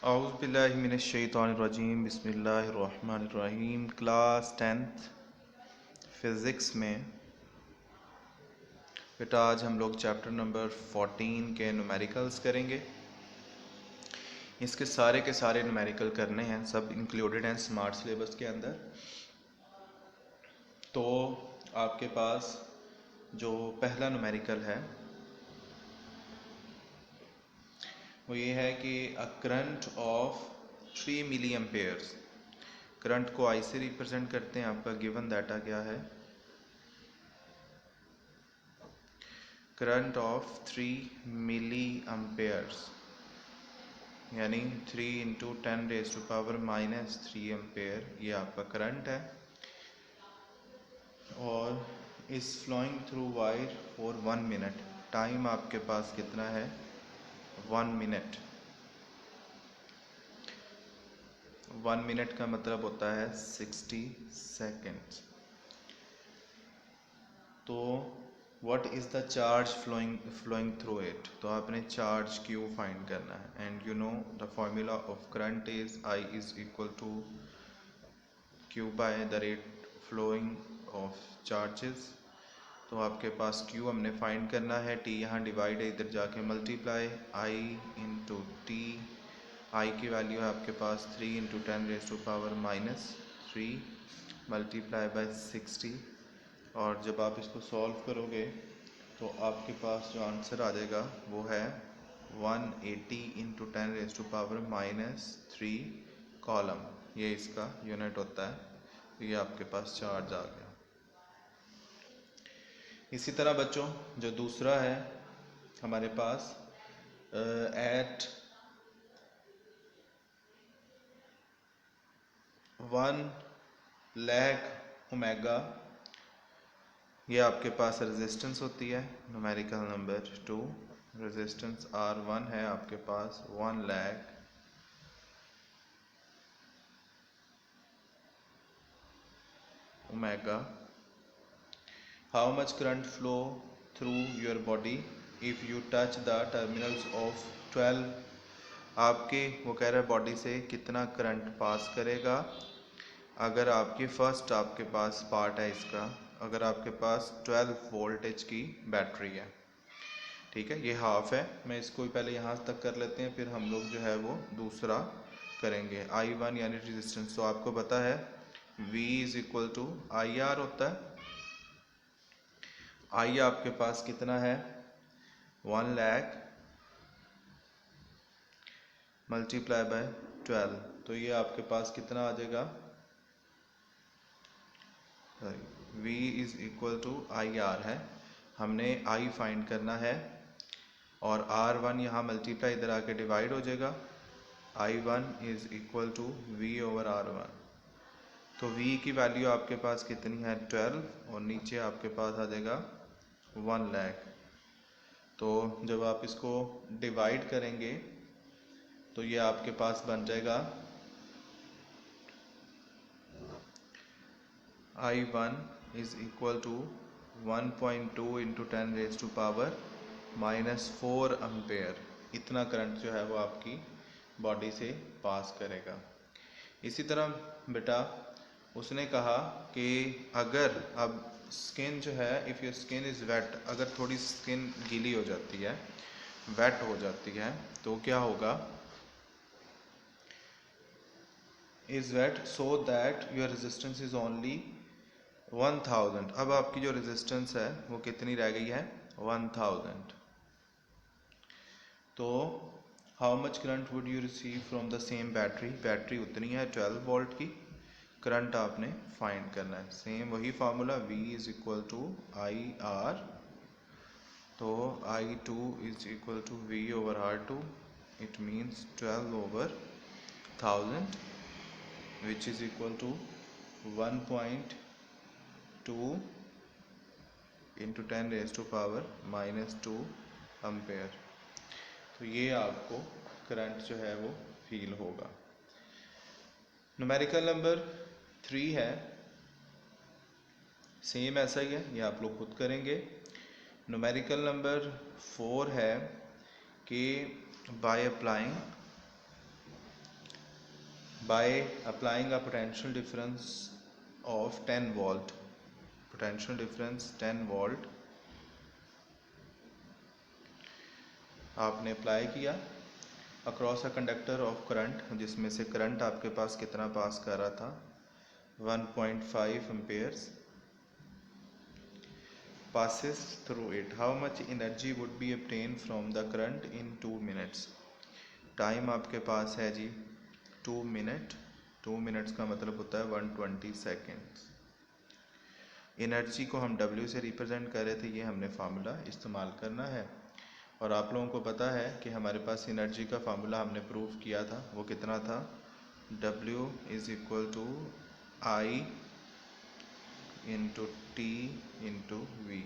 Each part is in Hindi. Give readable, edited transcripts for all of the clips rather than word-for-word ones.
औज़ुबिल्लाहिमिनश्शैतानिर्रजीम बिस्मिल्लाहिर्रहमानिर्रहीम। क्लास 10th फ़िज़िक्स में बेटा आज हम लोग चैप्टर नंबर 14 के न्यूमेरिकल्स करेंगे। इसके सारे न्यूमेरिकल करने हैं, सब इंक्लूडेड हैं स्मार्ट सिलेबस के अंदर। तो आपके पास जो पहला न्यूमेरिकल है वो ये है कि a current of 3 milliamperes. Current को आई से रिप्रेजेंट करते हैं। आपका गिवन डाटा क्या है? करंट ऑफ 3 मिली एम्पेयर्स यानी 3 इंटू 10⁻³ एम्पेयर, ये आपका करंट है और इस flowing through wire for 1 minute. Time आपके पास कितना है? 1 मिनट। 1 मिनट का मतलब होता है 60 सेकेंड्स। तो what is the charge flowing through it? तो आपने चार्ज क्यू फाइंड करना है। And you know the formula of current is I is equal to Q by the rate flowing of charges. तो आपके पास क्यू हमने फाइंड करना है, टी यहाँ डिवाइड है, इधर जाके मल्टीप्लाई I इंटू टी। आई की वैल्यू है आपके पास 3 इंटू 10⁻³ मल्टीप्लाई बाय 60। और जब आप इसको सॉल्व करोगे तो आपके पास जो आंसर आ जाएगा वो है 180 इंटू 10⁻³ कॉलम। ये इसका यूनिट होता है। तो ये आपके पास चार्ज आ गया। इसी तरह बच्चों जो दूसरा है हमारे पास एट 1 लाख ओमेगा, ये आपके पास रेजिस्टेंस होती है। न्यूमेरिकल नंबर 2 रेजिस्टेंस R1 है आपके पास 1 lakh omega. How much current flow through your body if you touch the terminals of 12? आपके वो कह रहा है बॉडी से कितना करंट पास करेगा अगर आपके फर्स्ट आपके पास पार्ट है इसका, अगर आपके पास 12 वोल्टेज की बैटरी है। ठीक है, ये हाफ है। मैं इसको पहले यहाँ तक कर लेते हैं, फिर हम लोग जो है वो दूसरा करेंगे। I1 यानी रेजिस्टेंस, तो आपको पता है V is equal to IR होता है। I आपके पास कितना है? 1 लाख मल्टीप्लाई बाय 12। तो ये आपके पास कितना आ जाएगा? V is equal to IR है, हमने I फाइंड करना है और R1 यहाँ मल्टीप्लाई इधर आके डिवाइड हो जाएगा। I1 is equal to V over R1। तो V की वैल्यू आपके पास कितनी है? 12, और नीचे आपके पास आ जाएगा 1 लाख। तो जब आप इसको डिवाइड करेंगे तो ये आपके पास बन जाएगा I1 is equal to 1.2 into 10⁻⁻⁴ ampere. इतना करंट जो है वो आपकी बॉडी से पास करेगा। इसी तरह बेटा उसने कहा कि अगर अब स्किन जो है, if your skin is wet, अगर थोड़ी स्किन गीली हो जाती है, वेट हो जाती है, तो क्या होगा? Is wet so that your resistance is only 1000। अब आपकी जो रेजिस्टेंस है वो कितनी रह गई है? 1000। तो how much current would you receive from the same battery? Battery उतनी है 12 वोल्ट की। करंट आपने फाइंड करना है, सेम वही formula V is equal to IR। तो I2 is equal to V over R2। It means 12 over 1000 which is equal to 1.2 into 10⁻⁻² ampere. तो ये आपको करंट जो है वो फील होगा। न्यूमेरिकल नंबर 3 है, सेम ऐसा ही है, ये आप लोग खुद करेंगे। न्यूमेरिकल नंबर 4 है कि by applying by applying a potential difference of 10 volt, potential difference 10 volt आपने अप्लाई किया across a conductor of current, जिसमें से करंट आपके पास कितना पास कर रहा था 1.5 Ampere's passes through it. How much energy would be obtained from the current in 2 minutes? Time आपके पास है जी 2 मिनट, 2 मिनट्स का मतलब होता है 120 सेकेंड्स। एनर्जी को हम W से रिप्रेजेंट कर रहे थे, ये हमने फार्मूला इस्तेमाल करना है। और आप लोगों को पता है कि हमारे पास एनर्जी का फार्मूला हमने प्रूव किया था, वो कितना था, W is equal to I into t into v.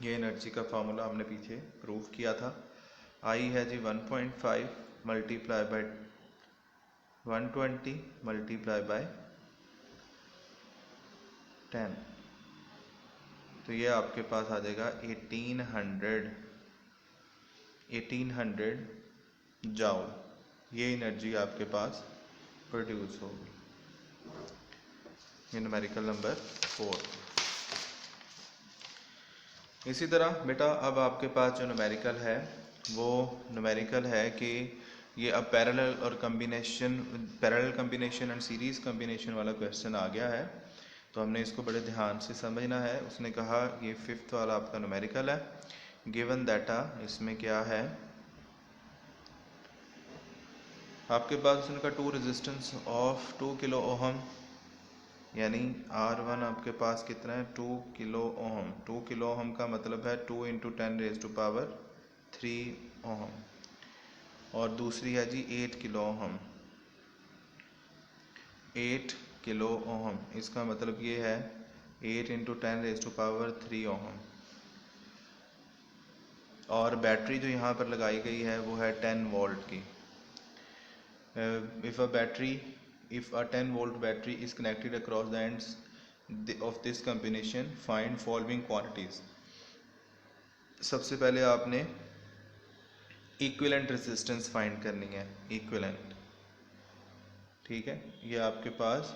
ये एनर्जी का फार्मूला हमने पीछे प्रूव किया था। आई है जी 1.5 मल्टीप्लाई बाय 120 मल्टीप्लाई बाय 10, तो ये आपके पास आ जाएगा 1800 जाउल। ये एनर्जी आपके पास प्रोड्यूस होगी। ये न्यूमेरिकल नंबर 4। इसी तरह बेटा अब आपके पास जो न्यूमेरिकल है वो न्यूमेरिकल है कि ये अब पैरेलल और parallel combination and series combination वाला क्वेश्चन आ गया है, तो हमने इसको बड़े ध्यान से समझना है। उसने कहा ये 5th वाला आपका न्यूमेरिकल है, गिवन डाटा, इसमें क्या है आपके पास, उसने कहा 2 रेजिस्टेंस ऑफ 2 किलो ओहम, यानी R1 आपके पास कितना है 2 किलो ओहम। 2 किलो ओहम का मतलब है 2 इंटू 10⁻³ ओहम। और दूसरी है जी 8 किलो ओहम, 8 किलो ओहम, इसका मतलब ये है 8 इंटू 10⁻³ ओहम। और बैटरी जो यहाँ पर लगाई गई है वो है 10 वोल्ट की। If a 10 volt battery is connected across the ends of this combination, find following quantities। सबसे पहले आपने इक्विवेलेंट रेजिस्टेंस फाइंड करनी है, इक्विवेलेंट, ठीक है। ये आपके पास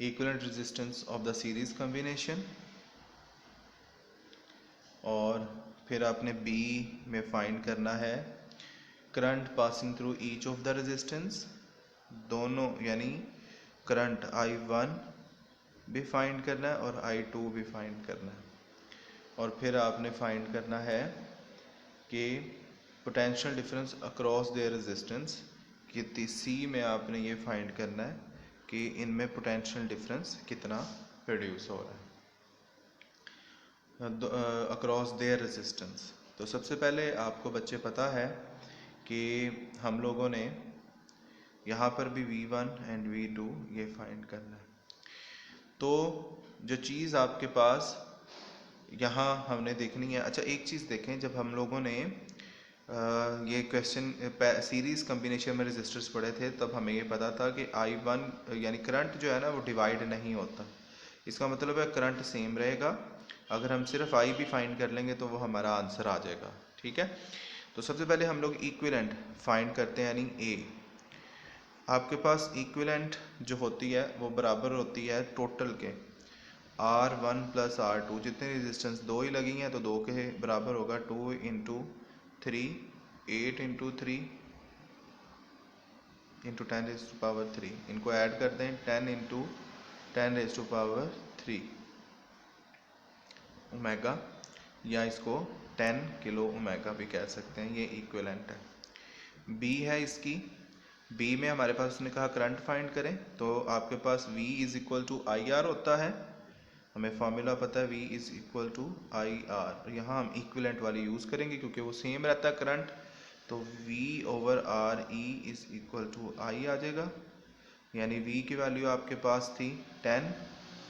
equivalent resistance of the series combination, और फिर आपने बी में फाइंड करना है current passing through each of the resistance, दोनों, यानी करंट I1 भी फाइंड करना है और I2 भी फाइंड करना है। और फिर आपने फाइंड करना है कि potential difference across their resistance, कि सी में आपने ये फाइंड करना है कि इनमें पोटेंशियल डिफरेंस कितना प्रोड्यूस हो रहा है अक्रॉस देयर रेजिस्टेंस। तो सबसे पहले आपको बच्चे पता है कि हम लोगों ने यहाँ पर भी V1 एंड V2 ये फाइंड करना है। तो जो चीज़ आपके पास यहाँ हमने देखनी है, अच्छा एक चीज़ देखें, जब हम लोगों ने ये क्वेश्चन सीरीज कम्बिनेशन में रेजिस्टर्स पढ़े थे तब हमें ये पता था कि I1 यानी करंट जो है ना वो डिवाइड नहीं होता। इसका मतलब है करंट सेम रहेगा। अगर हम सिर्फ I भी फाइंड कर लेंगे तो वो हमारा आंसर आ जाएगा, ठीक है। तो सबसे पहले हम लोग इक्विवेलेंट फाइंड करते हैं, यानी ए। आपके पास इक्विवेलेंट जो होती है वो बराबर होती है टोटल के R1 प्लस R2, जितने रेजिस्टेंस 2 ही लगी हैं तो 2 के बराबर होगा 2 इंटू 3, 8 इंटू 3 इंटू 10⁻³। इनको ऐड कर दें 10 इंटू 10⁻³ ओमेगा, या इसको 10 किलो ओमेगा भी कह सकते हैं। ये इक्विवेलेंट है। बी है इसकी, बी में हमारे पास उसने कहा करंट फाइंड करें, तो आपके पास V is equal to IR होता है, हमें फॉर्मूला पता है V is equal to IR। यहाँ हम इक्विवेलेंट वाली यूज़ करेंगे क्योंकि वो सेम रहता है करंट, तो V over R E is equal to I आ जाएगा। यानी V की वैल्यू आपके पास थी 10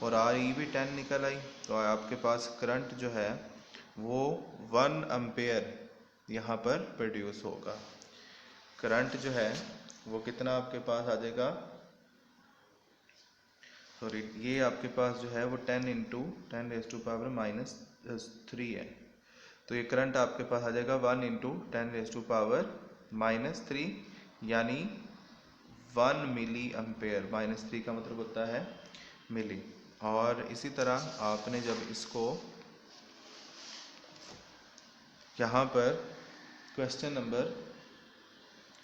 और R E भी 10 निकल आई, तो आपके पास करंट जो है वो 1 एम्पेयर यहाँ पर प्रोड्यूस होगा। करंट जो है वो कितना आपके पास आ जाएगा, सॉरी ये आपके पास जो है वो 10 इंटू 10⁻³ है, तो ये करंट आपके पास आ जाएगा 1 इंटू 10⁻³ यानी 1 मिली एम्पेयर, -3 का मतलब होता है मिली। और इसी तरह आपने जब इसको यहाँ पर क्वेश्चन नंबर,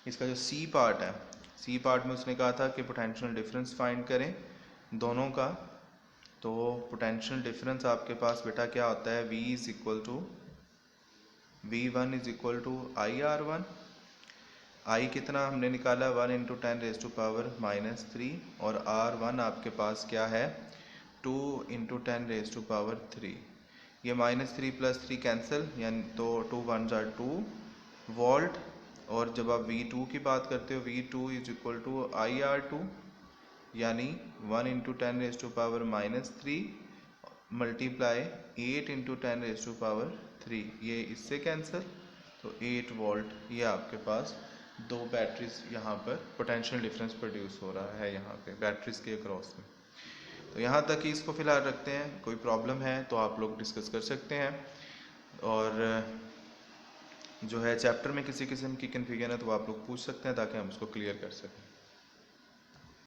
इसका जो सी पार्ट है, सी पार्ट में उसने कहा था कि पोटेंशियल डिफरेंस फाइंड करें दोनों का। तो पोटेंशियल डिफरेंस आपके पास बेटा क्या होता है, V is equal to V1 is equal to IR1। I कितना हमने निकाला, 1 इंटू 10⁻³ और R1 आपके पास क्या है, 2 इंटू 10⁻3। ये -3 + 3 कैंसिल, यानी तो 2 1 जार 2 वोल्ट। और जब आप V2 की बात करते हो, V2 is equal to IR2, यानी 1 इंटू 10⁻³ मल्टीप्लाई 8 इंटू 10⁻3, ये इससे कैंसिल, तो 8 वोल्ट। ये आपके पास दो बैटरीज यहाँ पर पोटेंशियल डिफरेंस प्रोड्यूस हो रहा है यहाँ पे बैटरीज के अक्रॉस में। तो यहाँ तक ही इसको फिलहाल रखते हैं, कोई प्रॉब्लम है तो आप लोग डिस्कस कर सकते हैं। और जो है चैप्टर में किसी किस्म की कन्फ्यूजन है तो आप लोग पूछ सकते हैं ताकि हम उसको क्लियर कर सकें।